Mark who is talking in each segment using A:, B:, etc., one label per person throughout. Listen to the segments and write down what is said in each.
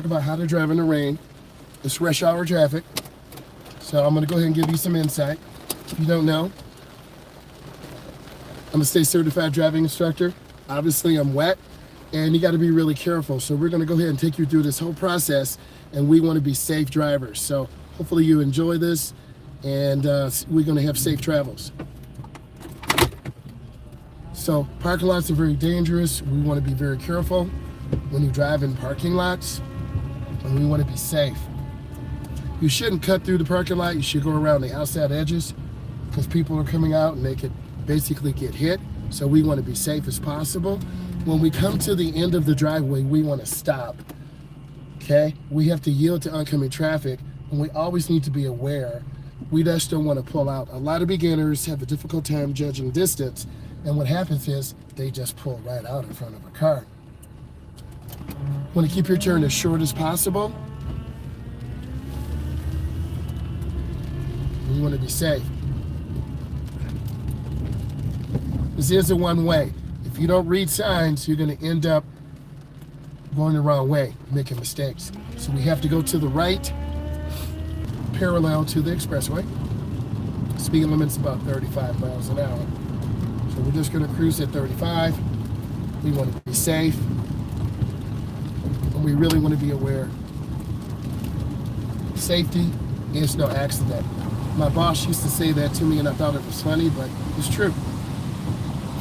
A: About how to drive in the rain. It's rush hour traffic. So I'm going to go ahead and give you some insight. If you don't know, I'm a state certified driving instructor. Obviously, I'm wet, and you got to be really careful. So we're going to go ahead and take you through this whole process, and we want to be safe drivers. So hopefully you enjoy this, and we're going to have safe travels. So parking lots are very dangerous. We want to be very careful when you drive in parking lots, and we want to be safe. You shouldn't cut through the parking lot. You should go around the outside edges because people are coming out and they could basically get hit. So we want to be safe as possible. When we come to the end of the driveway, we want to stop. Okay? We have to yield to oncoming traffic, and we always need to be aware. We just don't want to pull out. A lot of beginners have a difficult time judging distance, and what happens is they just pull right out in front of a car. Want to keep your turn as short as possible. You want to be safe. This is a one-way. If you don't read signs, you're going to end up going the wrong way, making mistakes. So we have to go to the right, parallel to the expressway. Speed limit's about 35 miles an hour. So we're just going to cruise at 35. We want to be safe. And we really want to be aware. Safety is no accident. My boss used to say that to me, and I thought it was funny, but it's true.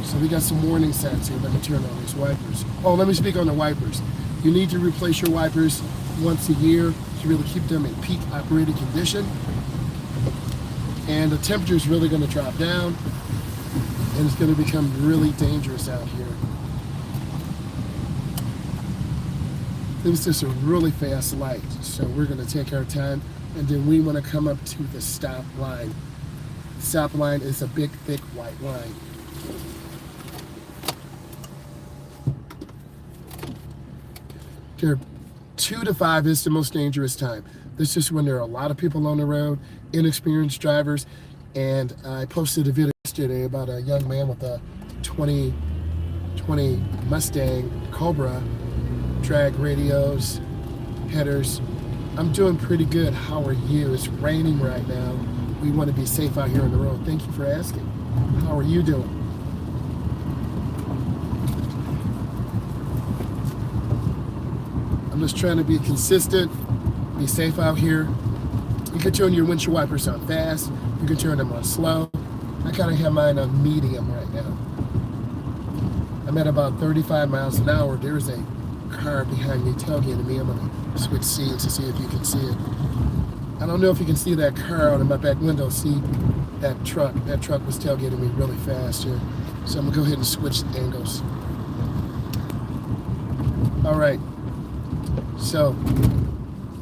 A: So we got some warning signs here. Let me turn on these wipers. Oh, let me speak on the wipers. You need to replace your wipers once a year to really keep them in peak operating condition. And the temperature is really going to drop down, and it's going to become really dangerous out here. It was just a really fast light, so we're going to take our time, and then we want to come up to the stop line. The stop line is a big, thick white line. There, 2 to 5 is the most dangerous time. This is when there are a lot of people on the road, inexperienced drivers, and I posted a video yesterday about a young man with a 2020 Mustang Cobra, drag radios, headers. I'm doing pretty good. How are you? It's raining right now. We want to be safe out here on the road. Thank you for asking. How are you doing? I'm just trying to be consistent, be safe out here. You can turn your windshield wipers on fast. You can turn them on slow. I kind of have mine on medium right now. I'm at about 35 miles an hour. There's a car behind me tailgating me. I'm gonna switch scenes to see if you can see it. I don't know if you can see that car out of my back window. See that truck? That truck was tailgating me really fast here. So I'm gonna go ahead and switch angles. All right. So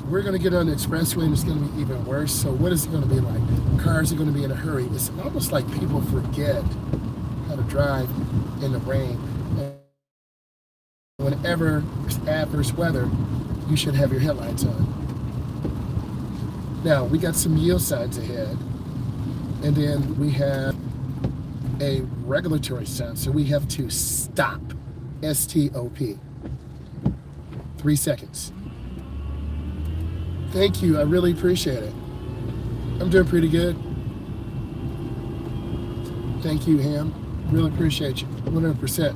A: we're going to get on the expressway, and it's going to be even worse. So what is it going to be like? Cars are going to be in a hurry. It's almost like people forget how to drive in the rain. And whenever it's adverse weather, you should have your headlights on. Now, we got some yield signs ahead, and then we have a regulatory sign. So we have to stop, S-T-O-P. 3 seconds. Thank you. I really appreciate it. I'm doing pretty good. Thank you, Ham. Really appreciate you. 100%.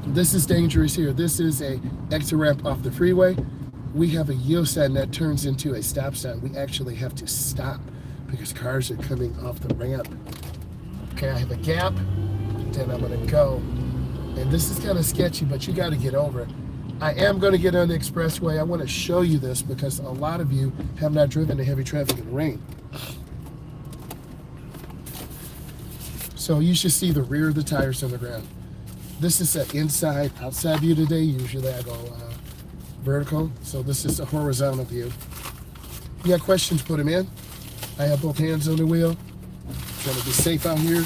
A: This is dangerous here. This is a exit ramp off the freeway. We have a yield sign that turns into a stop sign. We actually have to stop because cars are coming off the ramp. Okay, I have a gap. Then I'm going to go. And this is kind of sketchy, but you got to get over it. I am going to get on the expressway. I want to show you this because a lot of you have not driven in heavy traffic in the rain. So you should see the rear of the tires on the ground. This is an inside, outside view today. Usually I go vertical, so this is a horizontal view. You got questions, put them in. I have both hands on the wheel. Trying to be safe out here.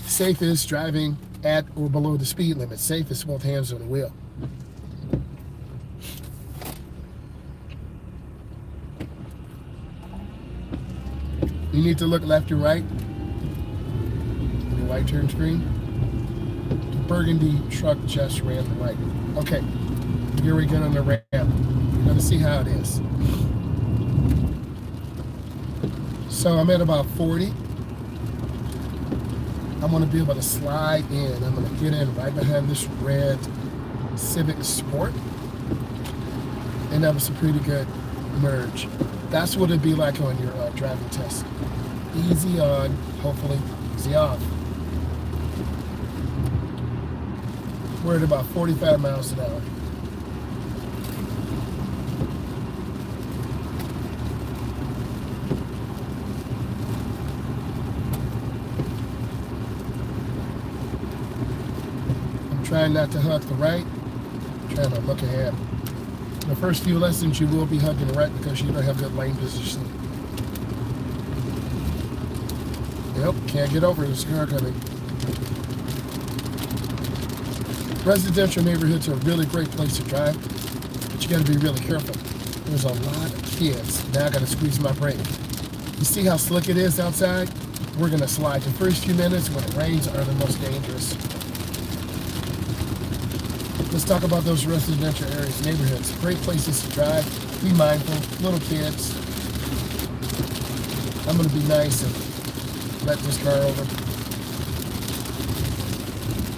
A: Safe is driving at or below the speed limit. Safe is both hands on the wheel. You need to look left and right. On your white turn screen. The burgundy truck just ran the right. Okay, here we get on the ramp. You're going to to see how it is. So I'm at about 40. I'm going to be able to slide in. I'm going to get in right behind this red Civic Sport. And that was a pretty good merge. That's what it'd be like on your driving test. Easy on, hopefully easy off. We're at about 45 miles an hour. I'm trying not to hug the right, trying to look ahead. The first few lessons you will be hugging the right because you don't have good lane position. Yep, can't get over this car coming. Residential neighborhoods are a really great place to drive, but you got to be really careful. There's a lot of kids. Now I got to squeeze my brake. You see how slick it is outside? We're going to slide. The first few minutes when it rains are the most dangerous. Let's talk about those residential areas, neighborhoods. Great places to drive. Be mindful. Little kids. I'm going to be nice and let this car over.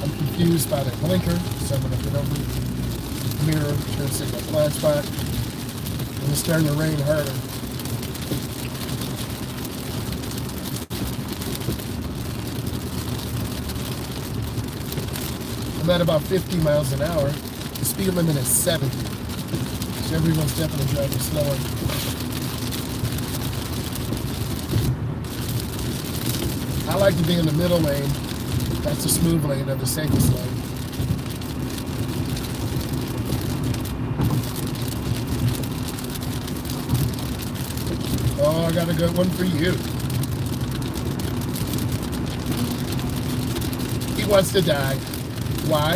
A: I'm confused by the blinker, so I'm going to get over the mirror, turn signal blind spot. And it's starting to rain harder. I'm at about 50 miles an hour. The speed limit is 70. So everyone's definitely driving slower. I like to be in the middle lane. That's the smooth lane or the safest lane. Oh, I got a good one for you. He wants to die. Why?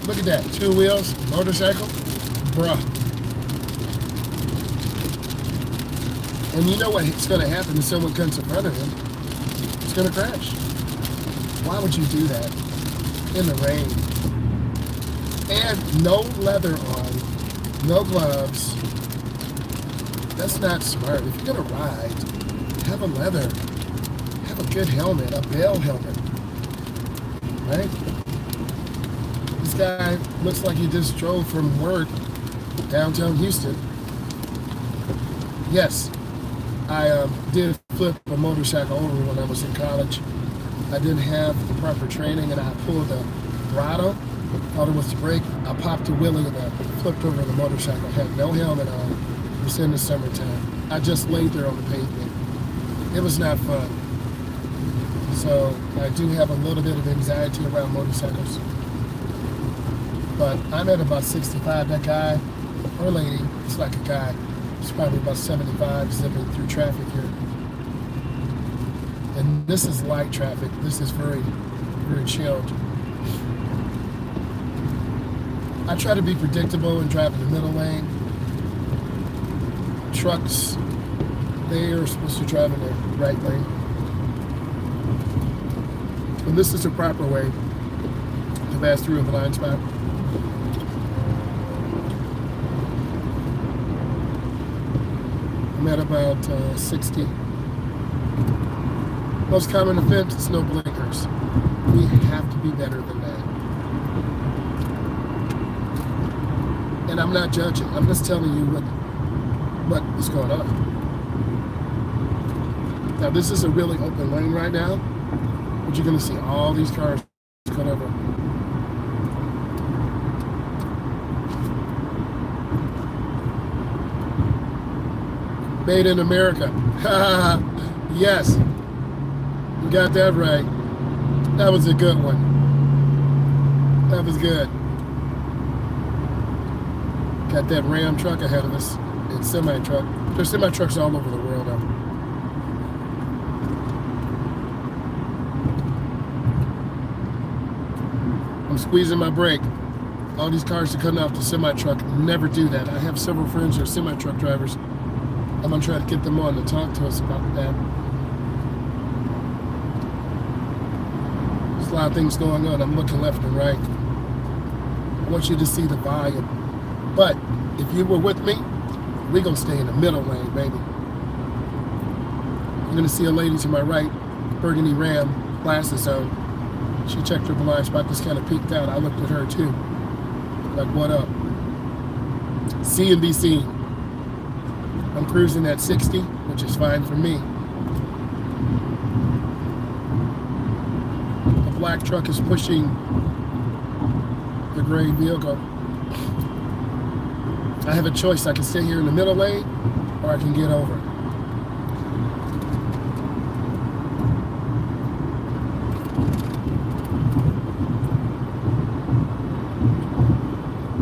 A: Look at that. 2 wheels, motorcycle. Bruh. And you know what's going to happen if someone comes in front of him? It's going to crash. Why would you do that in the rain? And no leather on, no gloves. That's not smart. If you're going to ride, have a leather. Have a good helmet, a bell helmet. Right? This guy looks like he just drove from work downtown Houston. Yes, I did flip a motorcycle over when I was in college. I didn't have the proper training and I pulled the throttle, thought it was the brake. I popped a wheelie and I flipped over the motorcycle. Had no helmet on. It was in the summertime. I just laid there on the pavement. It was not fun. So I do have a little bit of anxiety around motorcycles. But I'm at about 65. That guy or lady, it's like a guy, it's probably about 75 zipping through traffic here. And this is light traffic. This is very, very chilled. I try to be predictable and drive in the middle lane. Trucks, they are supposed to drive in the right lane. And this is the proper way to pass through a blind spot. I'm at about 60. Most common offense is no blinkers. We have to be better than that. And I'm not judging. I'm just telling you what is going on. Now this is a really open lane right now, but you're going to see all these cars cut over. Made in America. Yes. You got that right. That was a good one. That was good. Got that Ram truck ahead of us. It's semi-truck. There's semi-trucks all over the world now. I'm squeezing my brake. All these cars are cutting off the semi-truck. Never do that. I have several friends who are semi-truck drivers. I'm going to try to get them on to talk to us about that. There's a lot of things going on. I'm looking left and right. I want you to see the volume. But if you were with me, We gonna stay in the middle lane, baby. You're gonna see a lady to my right, burgundy Ram, glasses on. She checked her blind spot, just kind of peeked out. I looked at her too. Like, what up? See and be seen. I'm cruising at 60, which is fine for me. The black truck is pushing the gray vehicle. I have a choice. I can stay here in the middle lane, or I can get over.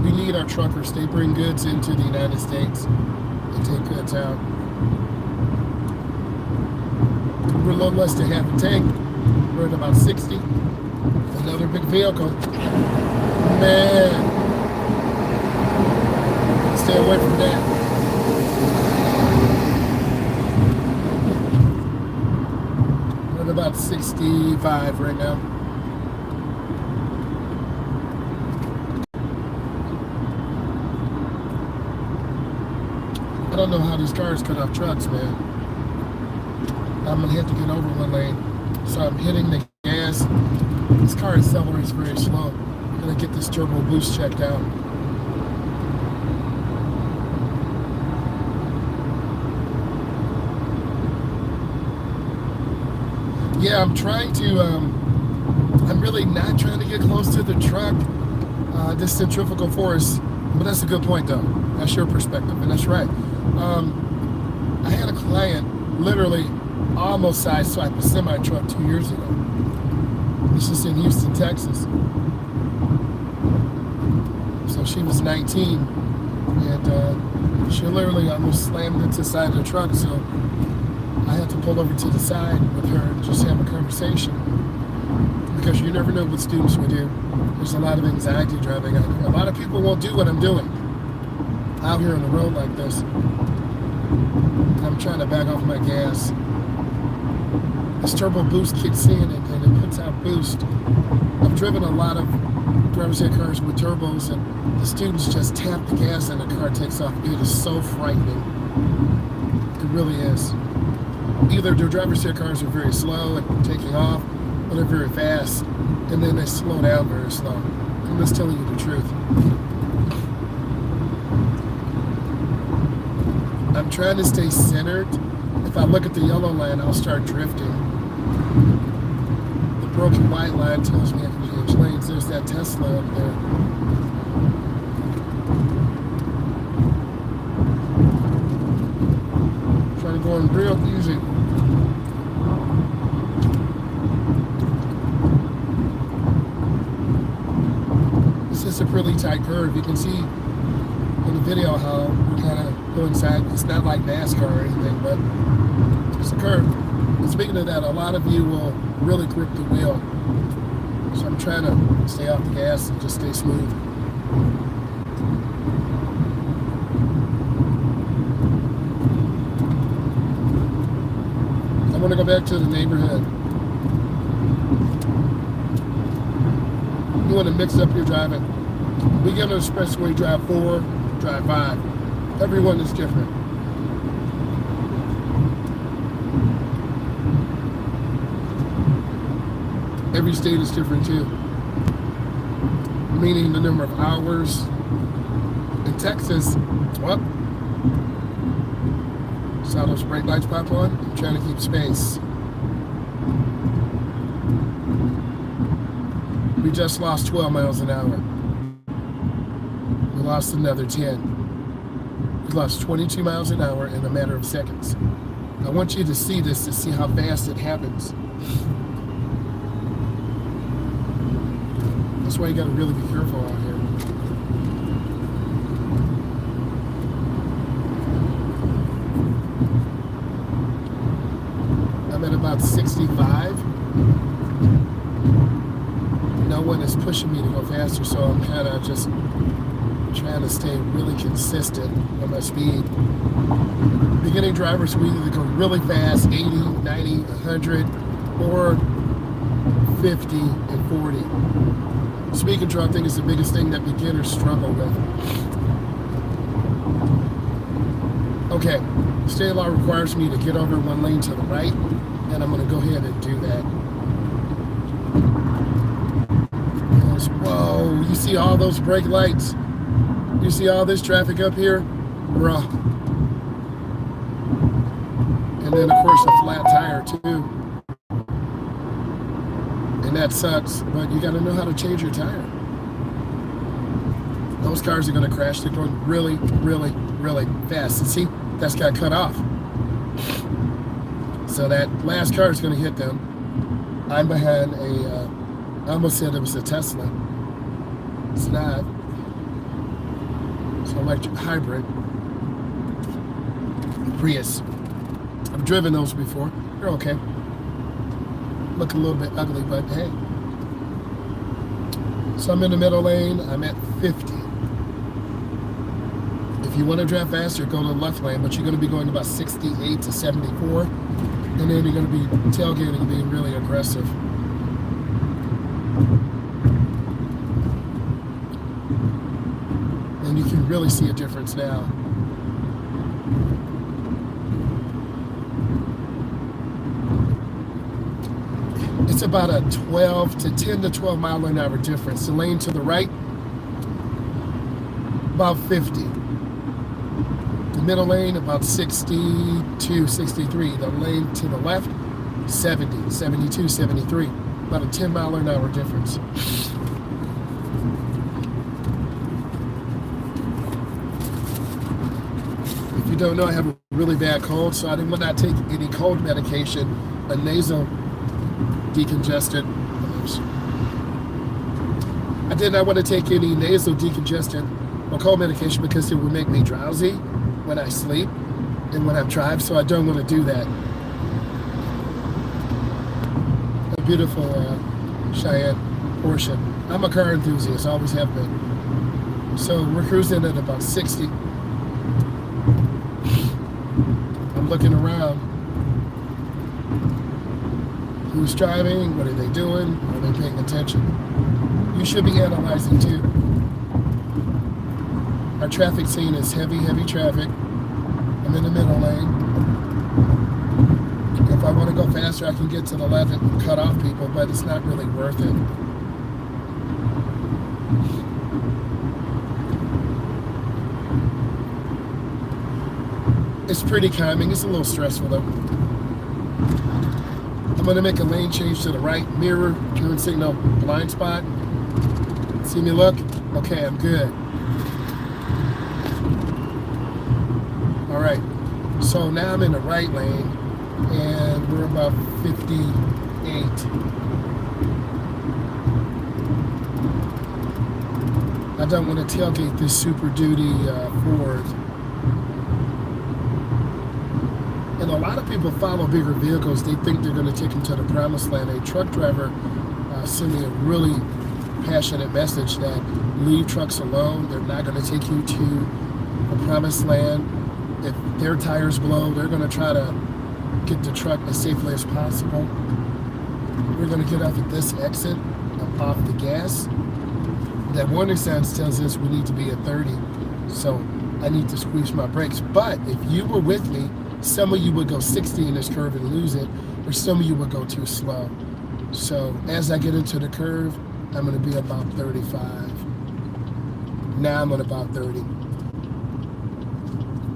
A: We need our truckers. They bring goods into the United States and take goods out. We're a little less than half a tank. We're at about 60. Another big vehicle. Man. Stay away from that. We're at about 65 right now. I don't know how these cars cut off trucks, man. I'm gonna have to get over one lane. So I'm hitting the gas. This car accelerates very slow. I'm gonna get this turbo boost checked out. Yeah, I'm trying to, I'm really not trying to get close to the truck, this centrifugal force, but that's a good point though. That's your perspective, and that's right. I had a client literally almost sideswiped a semi-truck 2 years ago. This is in Houston, Texas. So she was 19, and she literally almost slammed into the side of the truck, so I had to pull over to the side with her and just have a conversation, because you never know what students would do. There's a lot of anxiety driving out here. A lot of people won't do what I'm doing out here on the road like this. I'm trying to back off my gas. This turbo boost kicks in and it puts out boost. I've driven a lot of driver's ed cars with turbos, and the students just tap the gas and the car takes off. It is so frightening. It really is. Either their driver's ed cars are very slow and taking off, or they're very fast, and then they slow down very slow. I'm just telling you the truth. I'm trying to stay centered. If I look at the yellow line, I'll start drifting. The broken white line tells me I can change lanes. There's that Tesla up there. Trying to go in real easy. This is a really tight curve. You can see in the video how we're kind of going inside. It's not like NASCAR or anything, but it's a curve. And speaking of that, a lot of you will really grip the wheel. So I'm trying to stay off the gas and just stay smooth. I want to go back to the neighborhood. You want to mix up your driving. We get on the expressway, drive 4, drive 5. Everyone is different. Every state is different too. Meaning the number of hours. In Texas, well, saw those brake lights pop on. I'm trying to keep space. We just lost 12 miles an hour. We lost another 10. We lost 22 miles an hour in a matter of seconds. I want you to see this to see how fast it happens. That's why you gotta really be careful out here. I'm at about 65. No one is pushing me to go faster, so I'm kind of just trying to stay really consistent on my speed. Beginning drivers, we either go really fast, 80, 90, 100, or 50 and 40. Speed control, I think, is the biggest thing that beginners struggle with. Okay, state law requires me to get over one lane to the right, and I'm going to go ahead and do that. Whoa, you see all those brake lights? You see all this traffic up here? Bruh. And then, of course, a flat tire, too. And that sucks, but you got to know how to change your tire. Those cars are going to crash. They're going really, really, really fast. And see, that's got cut off. So that last car is going to hit them. I'm behind I almost said it was a Tesla. It's not. It's an electric hybrid. Prius. I've driven those before. They're okay. Look a little bit ugly, but hey. So I'm in the middle lane. I'm at 50. If you want to drive faster, go to the left lane, but you're going to be going about 68 to 74. And then you're going to be tailgating and being really aggressive. And you can really see a difference now. It's about a 10 to 12 mile an hour difference. The lane to the right, about 50. The middle lane, about 62, 63. The lane to the left, 70, 72, 73. About a 10 mile an hour difference. If you don't know, I have a really bad cold, so I did not take any cold medication, a nasal decongestant. I did not want to take any nasal decongestant or cold medication because it would make me drowsy when I sleep and when I drive, so I don't want to do that. A beautiful Cheyenne Porsche. I'm a car enthusiast, always have been. So we're cruising at about 60. I'm looking around. Who's driving? What are they doing? Are they paying attention? You should be analyzing too. Our traffic scene is heavy, heavy traffic. I'm in the middle lane. If I want to go faster, I can get to the left and cut off people, but it's not really worth it. It's pretty calming. It's a little stressful though. I'm going to make a lane change to the right. Mirror, turn signal, blind spot. See me look? Okay, I'm good. All right. So now I'm in the right lane, and we're about 58. I don't want to tailgate this Super Duty Ford. And a lot of people follow bigger vehicles. They think they're going to take them to the promised land. A truck driver sent me a really passionate message that leave trucks alone. They're not going to take you to the promised land. If their tires blow, they're going to try to get the truck as safely as possible. We're going to get off at this exit, off the gas. That warning sign tells us we need to be at 30. So I need to squeeze my brakes. But if you were with me, some of you would go 60 in this curve and lose it, or some of you would go too slow. So as I get into the curve, I'm going to be about 35. Now I'm at about 30.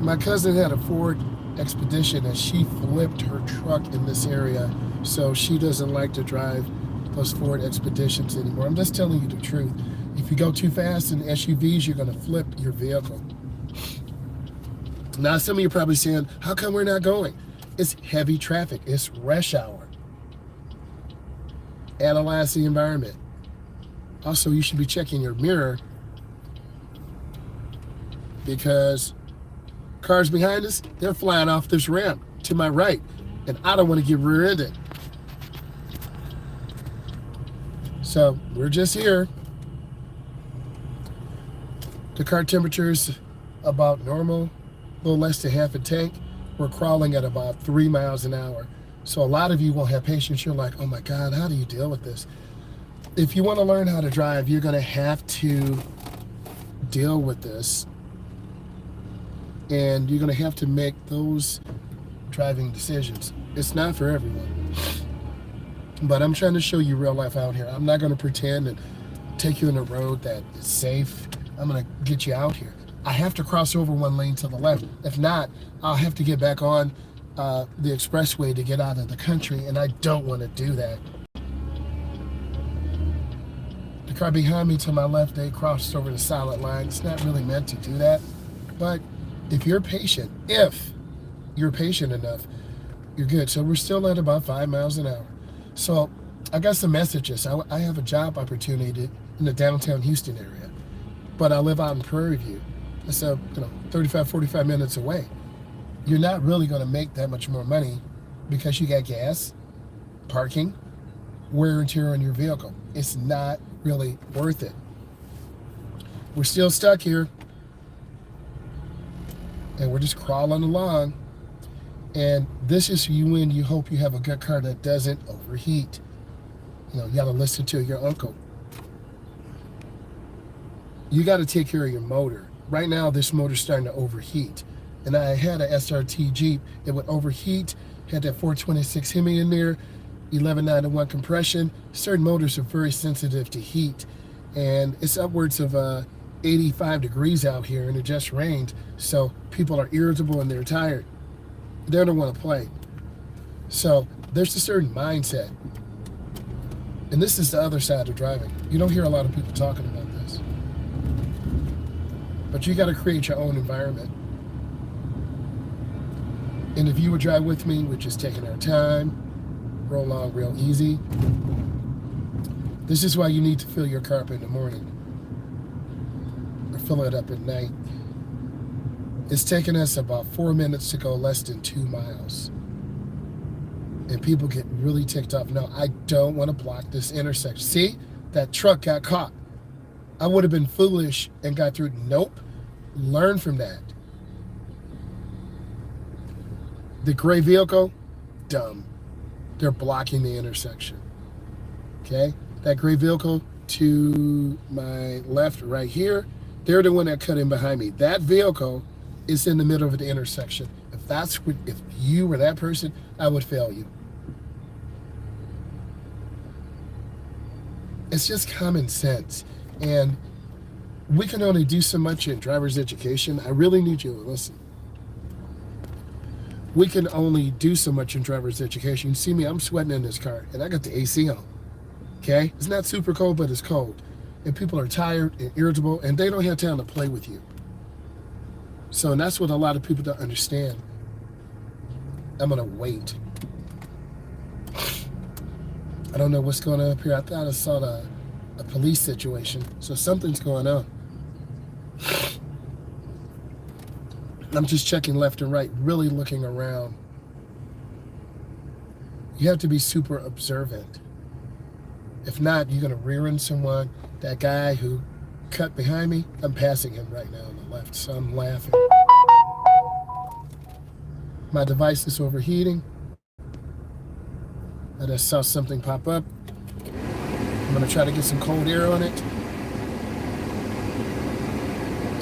A: My cousin had a Ford Expedition and she flipped her truck in this area, so she doesn't like to drive those Ford Expeditions anymore. I'm just telling you the truth. If you go too fast in SUVs, you're going to flip your vehicle. Now, some of you are probably saying, how come we're not going? It's heavy traffic. It's rush hour. Analyze the environment. Also, you should be checking your mirror because cars behind us, they're flying off this ramp to my right, and I don't want to get rear-ended. So we're just here. The car temperature is about normal. A little less than half a tank. We're crawling at about 3 miles an hour. So a lot of you won't have patience. You're like, oh my God, how do you deal with this? If you want to learn how to drive, you're going to have to deal with this. And you're going to have to make those driving decisions. It's not for everyone. But I'm trying to show you real life out here. I'm not going to pretend and take you on a road that is safe. I'm going to get you out here. I have to cross over one lane to the left. If not, I'll have to get back on the expressway to get out of the country, and I don't want to do that. The car behind me to my left, they crossed over the solid line. It's not really meant to do that. But if you're patient enough, you're good. So we're still at about 5 miles an hour. So I got some messages. I have a job opportunity in the downtown Houston area, but I live out in Prairie View. It's 35, 45 minutes away. You're not really going to make that much more money because you got gas, parking, wear and tear on your vehicle. It's not really worth it. We're still stuck here, and we're just crawling along. And this is when you hope you have a good car that doesn't overheat. You got to listen to your uncle. You got to take care of your motor. Right now, this motor's starting to overheat. And I had an SRT Jeep. It would overheat, had that 426 Hemi in there, 11.9-to-1 compression. Certain motors are very sensitive to heat. And it's upwards of 85 degrees out here, and it just rained. So people are irritable and they're tired. They don't want to play. So there's a certain mindset. And this is the other side of driving. You don't hear a lot of people talking about this. But you got to create your own environment. And if you would drive with me, we're just taking our time, roll along real easy. This is why you need to fill your car up in the morning or fill it up at night. It's taken us about 4 minutes to go less than 2 miles. And people get really ticked off. No, I don't want to block this intersection. See, that truck got caught. I would have been foolish and got through. Nope. Learn from that. The gray vehicle, dumb. They're blocking the intersection. Okay? That gray vehicle to my left right here, they're the one that cut in behind me. That vehicle is in the middle of the intersection. If you were that person, I would fail you. It's just common sense. And we can only do so much in driver's education. I really need you to listen. We can only do so much in driver's education. You see me, I'm sweating in this car, and I got the AC on. Okay? It's not super cold, but it's cold. And people are tired and irritable, and they don't have time to play with you. So and that's what a lot of people don't understand. I'm going to wait. I don't know what's going on up here. I thought I saw a police situation. So something's going on. I'm just checking left and right, really looking around. You have to be super observant. If not, you're going to rear end someone. That guy who cut behind me, I'm passing him right now on the left, so I'm laughing. My device is overheating. I just saw something pop up. I'm going to try to get some cold air on it.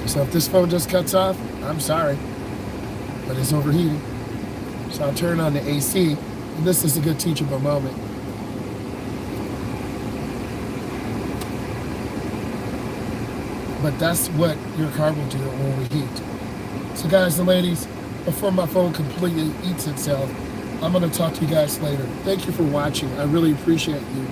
A: So if this phone just cuts off, I'm sorry, but it's overheating. So I'll turn on the AC, and this is a good teachable moment. But that's what your car will do, it will overheat. So guys and ladies, before my phone completely eats itself, I'm going to talk to you guys later. Thank you for watching. I really appreciate you.